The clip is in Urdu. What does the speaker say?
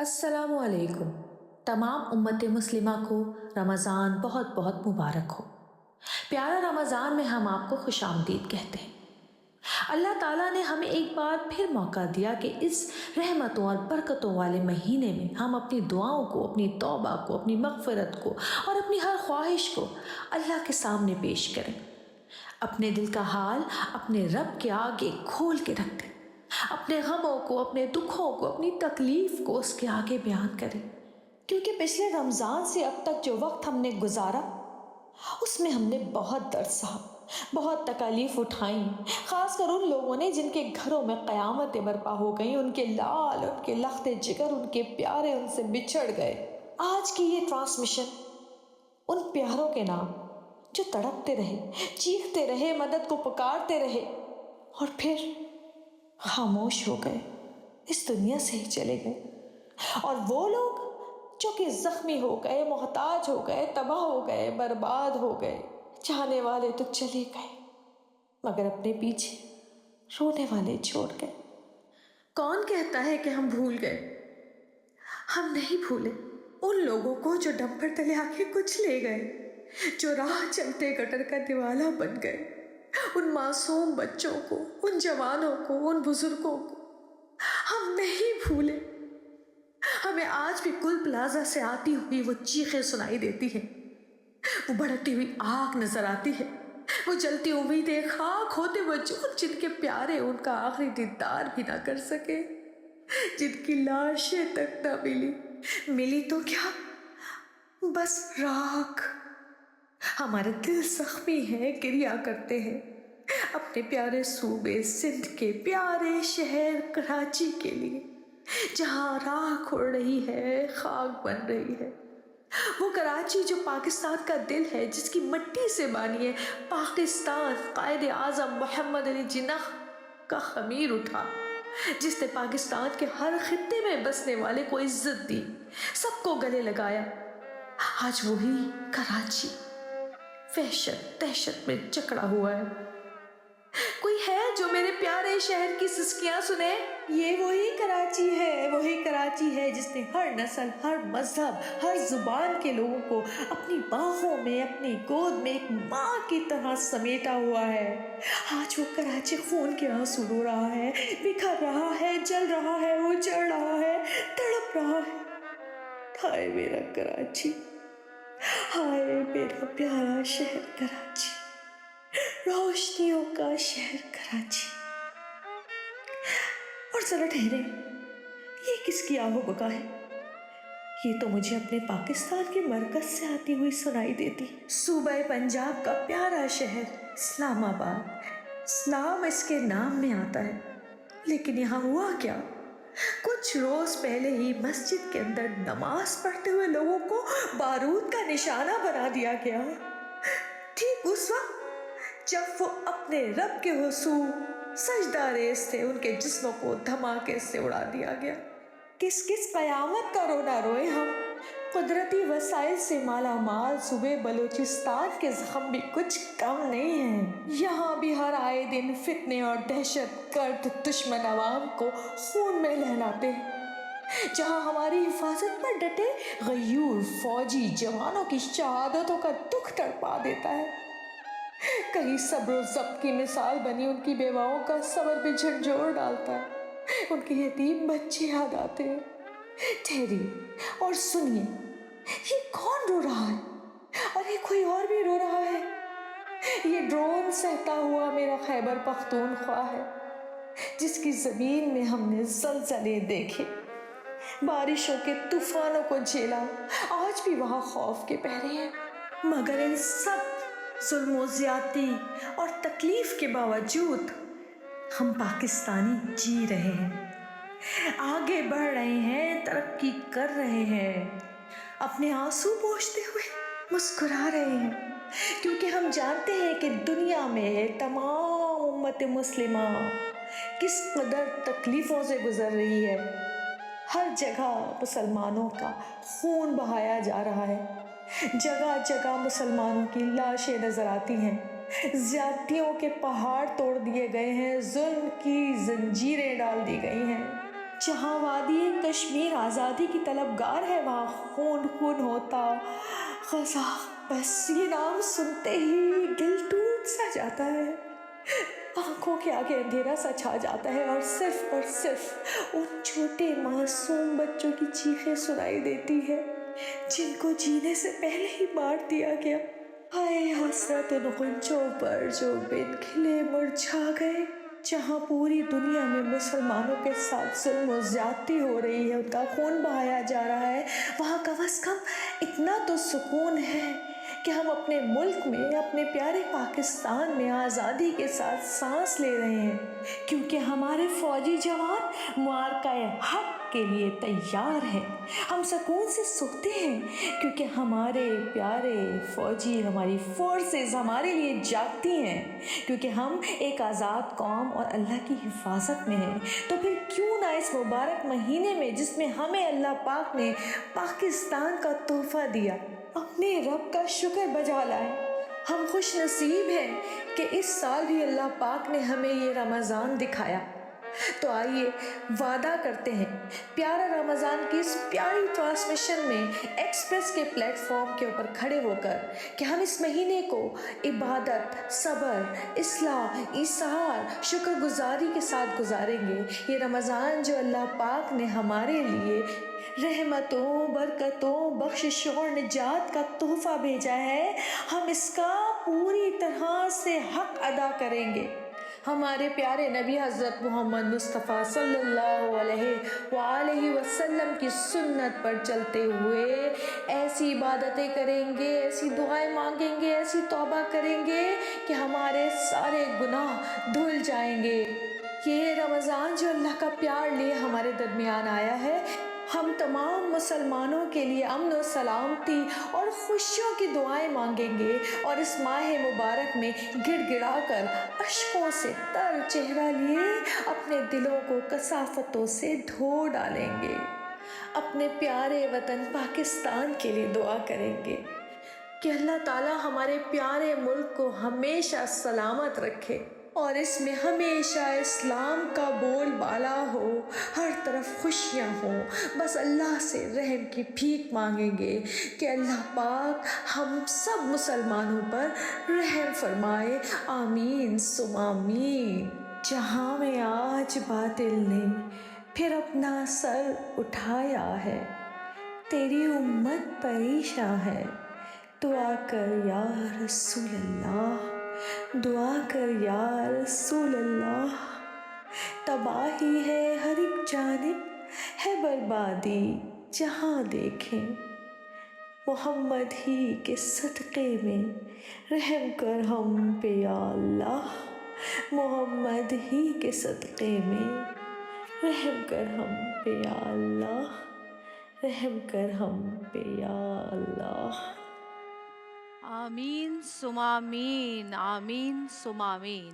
السلام علیکم۔ تمام امت مسلمہ کو رمضان بہت بہت مبارک ہو۔ پیارا رمضان میں ہم آپ کو خوش آمدید کہتے ہیں۔ اللہ تعالیٰ نے ہمیں ایک بار پھر موقع دیا کہ اس رحمتوں اور برکتوں والے مہینے میں ہم اپنی دعاؤں کو، اپنی توبہ کو، اپنی مغفرت کو اور اپنی ہر خواہش کو اللہ کے سامنے پیش کریں۔ اپنے دل کا حال اپنے رب کے آگے کھول کے رکھ دیں۔ اپنے غموں کو، اپنے دکھوں کو، اپنی تکلیف کو اس کے آگے بیان کریں، کیونکہ پچھلے رمضان سے اب تک جو وقت ہم نے گزارا اس میں ہم نے بہت درد سہا، بہت تکالیف اٹھائیں، خاص کر ان لوگوں نے جن کے گھروں میں قیامتیں برپا ہو گئیں، ان کے لال، ان کے لخت جگر، ان کے پیارے ان سے بچھڑ گئے۔ آج کی یہ ٹرانسمیشن ان پیاروں کے نام جو تڑپتے رہے، چیختے رہے، مدد کو پکارتے رہے اور پھر خاموش ہو گئے، اس دنیا سے ہی چلے گئے، اور وہ لوگ جو کہ زخمی ہو گئے، محتاج ہو گئے، تباہ ہو گئے، برباد ہو گئے۔ چاہنے والے تو چلے گئے مگر اپنے پیچھے رونے والے چھوڑ گئے۔ کون کہتا ہے کہ ہم بھول گئے؟ ہم نہیں بھولے ان لوگوں کو جو ڈمپر تلے آ کے کچھ لے گئے، جو راہ چلتے گٹر کا دیوالہ بن گئے، ان معصوم بچوں کو، ان جوانوں کو، ان بزرگوں کو ہم نہیں بھولے۔ ہمیں آج بھی کل پلازا سے آتی ہوئی وہ چیخیں سنائی دیتی ہیں، وہ بڑھتی ہوئی آگ نظر آتی ہے، وہ جلتی امیدیں، خاک ہوتے وجود جن کے پیارے ان کا آخری دیدار بھی نہ کر سکے، جن کی لاشیں تک نہ ملی تو کیا، بس راکھ۔ ہمارے دل زخمی ہیں، گریا کرتے ہیں اپنے پیارے صوبے سندھ کے پیارے شہر کراچی کے لیے، جہاں راکھ اڑ رہی ہے، خاک بن رہی ہے۔ وہ کراچی جو پاکستان کا دل ہے، جس کی مٹی سے بانی ہے پاکستان، قائد اعظم محمد علی جناح کا خمیر اٹھا، جس نے پاکستان کے ہر خطے میں بسنے والے کو عزت دی، سب کو گلے لگایا۔ آج وہی کراچی وحشت دہشت میں جکڑا ہوا ہے۔ کوئی ہے جو میرے پیارے شہر کی سسکیاں سنے؟ یہ وہی کراچی ہے جس نے ہر نسل، ہر مذہب، ہر زبان کے لوگوں کو اپنی باہوں میں، اپنی گود میں ایک ماں کی طرح سمیٹا ہوا ہے۔ آج وہ کراچی خون کے آنسو رو رہا ہے، بکھر رہا ہے، جل رہا ہے، اجڑ رہا ہے، تڑپ رہا ہے۔ ہائے میرا کراچی، ہائے میرا پیارا شہر کراچی، روشنیوں کا شہر کراچی۔ اور ذرا ٹھہرے، یہ کس کی آہ و بکا ہے؟ یہ تو مجھے اپنے پاکستان کے مرکز سے آتی ہوئی سنائی دیتی، صوبہ پنجاب کا پیارا شہر اسلام آباد۔ اسلام اس کے نام میں آتا ہے، لیکن یہاں ہوا کیا؟ کچھ روز پہلے ہی مسجد کے اندر نماز پڑھتے ہوئے لوگوں کو بارود کا نشانہ بنا دیا گیا، ٹھیک اس وقت جب وہ اپنے رب کے حضور سجدہ ریز تھے، ان کے جسموں کو دھماکے سے اڑا دیا گیا۔ کس قیامت کا رونا روئے ہم؟ قدرتی وسائل سے مالا مال صوبے بلوچستان کے زخم بھی کچھ کم نہیں ہیں۔ یہاں بھی ہر آئے دن فتنے اور دہشت گرد دشمن عوام کو خون میں نہلاتے ہیں، جہاں ہماری حفاظت پر ڈٹے غیور فوجی جوانوں کی شہادتوں کا دکھ تڑپا دیتا ہے۔ کہیں صبر و ضبط کی مثال بنی ان کی بیواؤں کا صبر بھی جھنجھوڑ ڈالتا ہے، ان کے یتیم بچے یاد آتے ہیں۔ ٹھہریے اور سنیے، یہ کون رو رہا ہے؟ اور یہ کوئی اور بھی رو رہا ہے۔ یہ ڈرون سہتا ہوا میرا خیبر پختونخوا ہے، جس کی زمین میں ہم نے زلزلے دیکھے، بارشوں کے طوفانوں کو جھیلا، آج بھی وہاں خوف کے پہرے ہیں، مگر ان سب ظلم و زیادتی اور تکلیف کے باوجود ہم پاکستانی جی رہے ہیں، آگے بڑھ رہے ہیں، ترقی کر رہے ہیں، اپنے آنسو پوچھتے ہوئے مسکرا رہے ہیں، کیونکہ ہم جانتے ہیں کہ دنیا میں تمام امت مسلمہ کس قدر تکلیفوں سے گزر رہی ہے۔ ہر جگہ مسلمانوں کا خون بہایا جا رہا ہے، جگہ جگہ مسلمانوں کی لاشیں نظر آتی ہیں، زیادتیوں کے پہاڑ توڑ دیے گئے ہیں، ظلم کی زنجیریں ڈال دی گئی ہیں۔ جہاں وادی کشمیر آزادی کی طلبگار ہے وہاں خون خون ہوتا غزہ، بس یہ نام سنتے ہی دل ٹوٹ سا جاتا ہے، آنکھوں کے آگے اندھیرا سا چھا جاتا ہے، اور صرف ان چھوٹے معصوم بچوں کی چیخیں سنائی دیتی ہے جن کو جینے سے پہلے ہی مار دیا گیا۔ ہائے حسرت ان غنچوں پر جو بن کھلے مرجھا گئے، جہاں پوری دنیا میں مسلمانوں کے ساتھ ظلم و زیادتی ہو رہی ہے، ان کا خون بہایا جا رہا ہے، وہاں کم از کم اتنا تو سکون ہے کہ ہم اپنے ملک میں، اپنے پیارے پاکستان میں آزادی کے ساتھ سانس لے رہے ہیں، کیونکہ ہمارے فوجی جوان معرکہ حق کے لیے تیار ہیں۔ ہم سکون سے سوتے ہیں کیونکہ ہمارے پیارے فوجی، ہماری فورسز ہمارے لیے جاگتی ہیں، کیونکہ ہم ایک آزاد قوم اور اللہ کی حفاظت میں ہیں۔ تو پھر کیوں نہ اس مبارک مہینے میں، جس میں ہمیں اللہ پاک نے پاکستان کا تحفہ دیا، اپنے رب کا شکر بجا لائیں۔ ہم خوش نصیب ہیں کہ اس سال بھی اللہ پاک نے ہمیں یہ رمضان دکھایا۔ تو آئیے وعدہ کرتے ہیں پیارا رمضان کی اس پیاری ٹرانسمیشن میں ایکسپریس کے پلیٹ فارم کے اوپر کھڑے ہو کر کہ ہم اس مہینے کو عبادت، صبر، اصلاح، ایثار، شکر گزاری کے ساتھ گزاریں گے۔ یہ رمضان جو اللہ پاک نے ہمارے لیے رحمتوں، برکتوں، بخششوں اور نجات کا تحفہ بھیجا ہے، ہم اس کا پوری طرح سے حق ادا کریں گے۔ ہمارے پیارے نبی حضرت محمد مصطفیٰ صلی اللہ علیہ وآلہ وسلم کی سنت پر چلتے ہوئے ایسی عبادتیں کریں گے، ایسی دعائیں مانگیں گے، ایسی توبہ کریں گے کہ ہمارے سارے گناہ دھل جائیں گے۔ یہ رمضان جو اللہ کا پیار لیے ہمارے درمیان آیا ہے، ہم تمام مسلمانوں کے لیے امن و سلامتی اور خوشیوں کی دعائیں مانگیں گے، اور اس ماہ مبارک میں گڑ گڑا کر اشکوں سے تر چہرہ لیے اپنے دلوں کو کثافتوں سے دھو ڈالیں گے، اپنے پیارے وطن پاکستان کے لیے دعا کریں گے کہ اللہ تعالیٰ ہمارے پیارے ملک کو ہمیشہ سلامت رکھے، اور اس میں ہمیشہ اسلام کا بول بالا ہو، ہر طرف خوشیاں ہوں۔ بس اللہ سے رحم کی بھیک مانگیں گے کہ اللہ پاک ہم سب مسلمانوں پر رحم فرمائے، آمین ثم آمین۔ جہاں میں آج باطل نے پھر اپنا سر اٹھایا ہے، تیری امت پریشاں ہے، دعا کر یا رسول اللہ، دعا کر یا رسول اللہ۔ تباہی ہے ہر ایک جانب، ہے بربادی جہاں دیکھیں، محمد ہی کے صدقے میں رحم کر ہم پہ یا اللہ، محمد ہی کے صدقے میں رحم کر ہم پہ یا اللہ، رحم کر ہم پہ یا اللہ۔ آمین ثم آمین، آمین ثم آمین۔